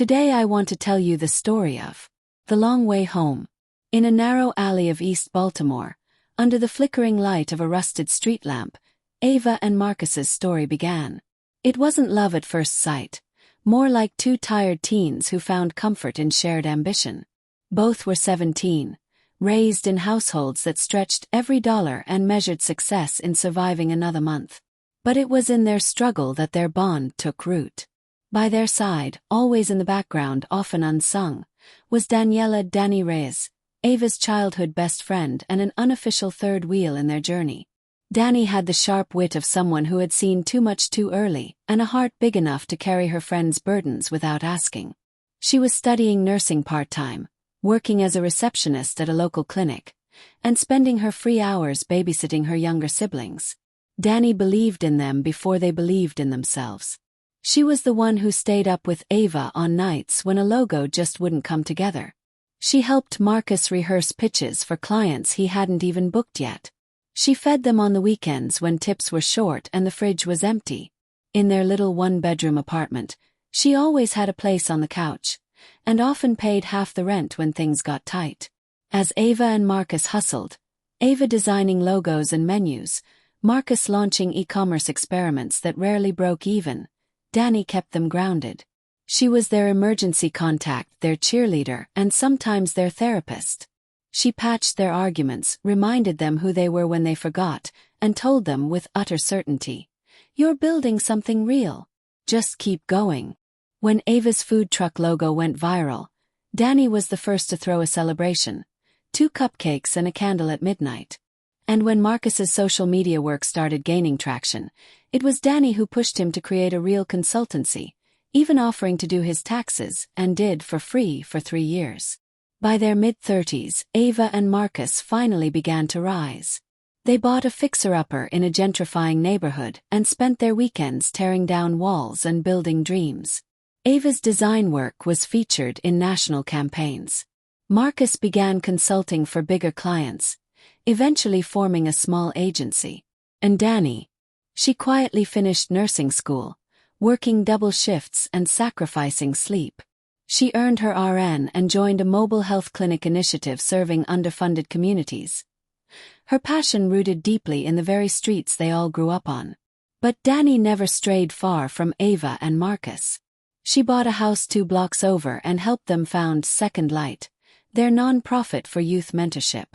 Today I want to tell you the story of The Long Way Home. In a narrow alley of East Baltimore, under the flickering light of a rusted street lamp, Ava and Marcus's story began. It wasn't love at first sight, more like two tired teens who found comfort in shared ambition. Both were 17, raised in households that stretched every dollar and measured success in surviving another month. But it was in their struggle that their bond took root. By their side, always in the background, often unsung, was Daniela "Dani" Reyes, Ava's childhood best friend and an unofficial third wheel in their journey. Dani had the sharp wit of someone who had seen too much too early and a heart big enough to carry her friends' burdens without asking. She was studying nursing part-time, working as a receptionist at a local clinic, and spending her free hours babysitting her younger siblings. Dani believed in them before they believed in themselves. She was the one who stayed up with Ava on nights when a logo just wouldn't come together. She helped Marcus rehearse pitches for clients he hadn't even booked yet. She fed them on the weekends when tips were short and the fridge was empty. In their little one-bedroom apartment, she always had a place on the couch, and often paid half the rent when things got tight. As Ava and Marcus hustled, Ava designing logos and menus, Marcus launching e-commerce experiments that rarely broke even, Dani kept them grounded. She was their emergency contact, their cheerleader, and sometimes their therapist. She patched their arguments, reminded them who they were when they forgot, and told them with utter certainty, "You're building something real. Just keep going." When Ava's food truck logo went viral, Dani was the first to throw a celebration, 2 cupcakes and a candle at midnight. And when Marcus's social media work started gaining traction, it was Dani who pushed him to create a real consultancy, even offering to do his taxes, and did for free for 3 years. By their mid-30s, Ava and Marcus finally began to rise. They bought a fixer-upper in a gentrifying neighborhood and spent their weekends tearing down walls and building dreams. Ava's design work was featured in national campaigns. Marcus began consulting for bigger clients, eventually forming a small agency. And Dani? She quietly finished nursing school, working double shifts and sacrificing sleep. She earned her RN and joined a mobile health clinic initiative serving underfunded communities. Her passion rooted deeply in the very streets they all grew up on. But Dani never strayed far from Ava and Marcus. She bought a house 2 blocks over and helped them found Second Light, their non-profit for youth mentorship.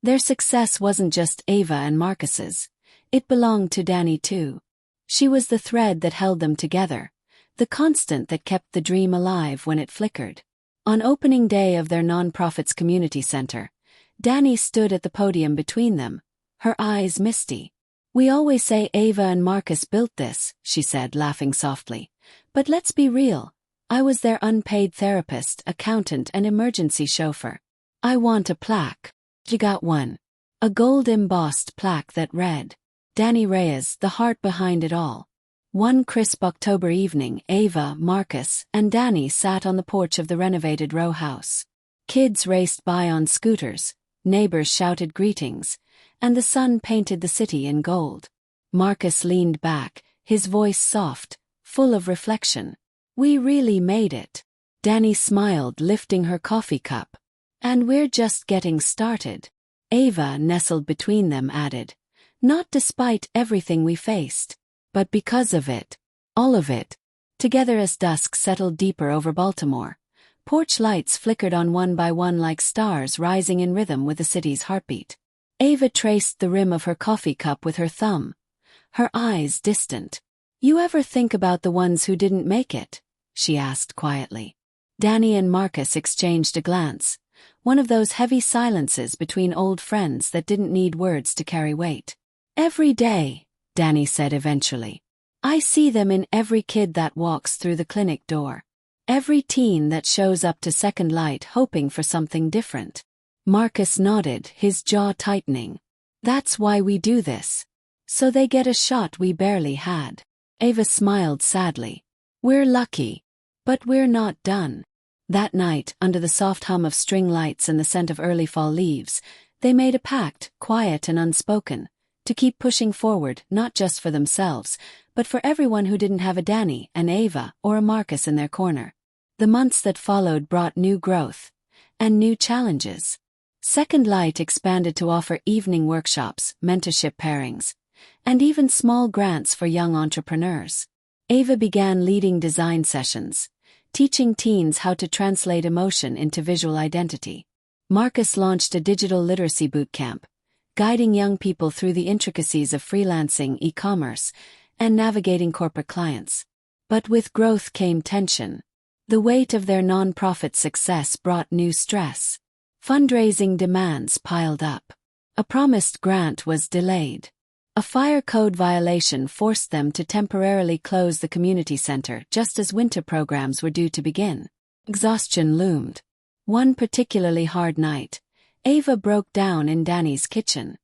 Their success wasn't just Ava and Marcus's. It belonged to Dani too. She was the thread that held them together, the constant that kept the dream alive when it flickered. On opening day of their nonprofit's community center, Dani stood at the podium between them, her eyes misty. "We always say Ava and Marcus built this," she said, laughing softly. "But let's be real. I was their unpaid therapist, accountant, and emergency chauffeur. I want a plaque." She got one. A gold-embossed plaque that read, "Dani Reyes, the heart behind it all." One crisp October evening, Ava, Marcus, and Dani sat on the porch of the renovated row house. Kids raced by on scooters, neighbors shouted greetings, and the sun painted the city in gold. Marcus leaned back, his voice soft, full of reflection. "We really made it." Dani smiled, lifting her coffee cup. "And we're just getting started." Ava, nestled between them, added, "Not despite everything we faced, but because of it. All of it." Together as dusk settled deeper over Baltimore, porch lights flickered on one by one like stars rising in rhythm with the city's heartbeat. Ava traced the rim of her coffee cup with her thumb, her eyes distant. "You ever think about the ones who didn't make it?" she asked quietly. Dani and Marcus exchanged a glance, one of those heavy silences between old friends that didn't need words to carry weight. "Every day," Dani said eventually. "I see them in every kid that walks through the clinic door. Every teen that shows up to Second Light hoping for something different." Marcus nodded, his jaw tightening. "That's why we do this. So they get a shot we barely had." Ava smiled sadly. "We're lucky. But we're not done." That night, under the soft hum of string lights and the scent of early fall leaves, they made a pact, quiet and unspoken, to keep pushing forward, not just for themselves, but for everyone who didn't have a Dani, an Ava, or a Marcus in their corner. The months that followed brought new growth and new challenges. Second Light expanded to offer evening workshops, mentorship pairings, and even small grants for young entrepreneurs. Ava began leading design sessions, teaching teens how to translate emotion into visual identity. Marcus launched a digital literacy bootcamp, guiding young people through the intricacies of freelancing, e-commerce, and navigating corporate clients. But with growth came tension. The weight of their nonprofit success brought new stress. Fundraising demands piled up. A promised grant was delayed. A fire code violation forced them to temporarily close the community center just as winter programs were due to begin. Exhaustion loomed. One particularly hard night, Ava broke down in Danny's kitchen.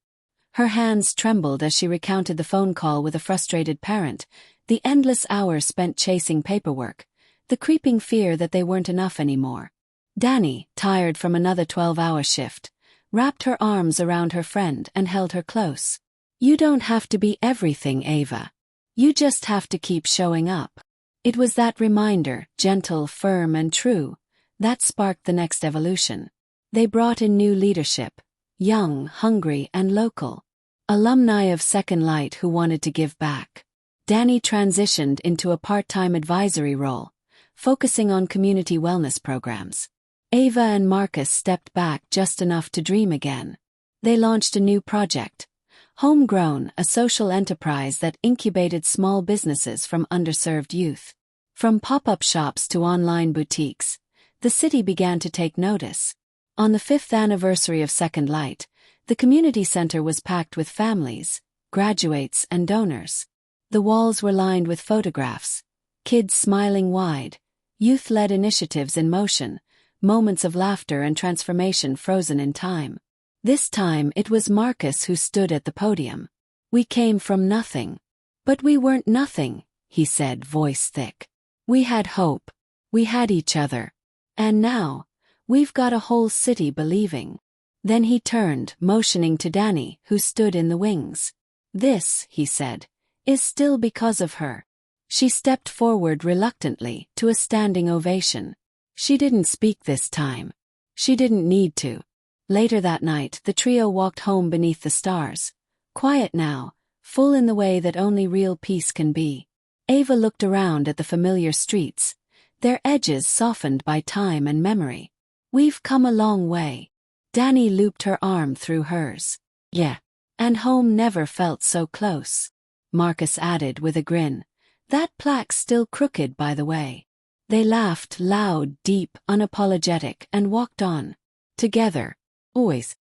Her hands trembled as she recounted the phone call with a frustrated parent, the endless hours spent chasing paperwork, the creeping fear that they weren't enough anymore. Danny, tired from another 12-hour shift, wrapped her arms around her friend and held her close. "You don't have to be everything, Ava. You just have to keep showing up." It was that reminder, gentle, firm, and true, that sparked the next evolution. They brought in new leadership, young, hungry, and local. Alumni of Second Light who wanted to give back. Danny transitioned into a part-time advisory role, focusing on community wellness programs. Ava and Marcus stepped back just enough to dream again. They launched a new project, Homegrown, a social enterprise that incubated small businesses from underserved youth. From pop-up shops to online boutiques, the city began to take notice. On the 5th anniversary of Second Light, the community center was packed with families, graduates, and donors. The walls were lined with photographs, kids smiling wide, youth-led initiatives in motion, moments of laughter and transformation frozen in time. This time it was Marcus who stood at the podium. "We came from nothing. But we weren't nothing," he said, voice thick. "We had hope. We had each other. And now, we've got a whole city believing." Then he turned, motioning to Danny, who stood in the wings. "This," he said, "is still because of her." She stepped forward reluctantly to a standing ovation. She didn't speak this time. She didn't need to. Later that night, the trio walked home beneath the stars. Quiet now, full in the way that only real peace can be. Ava looked around at the familiar streets, their edges softened by time and memory. "We've come a long way." Danny looped her arm through hers. "Yeah. And home never felt so close," Marcus added with a grin. "That plaque's still crooked, by the way." They laughed, loud, deep, unapologetic, and walked on. Together. Always.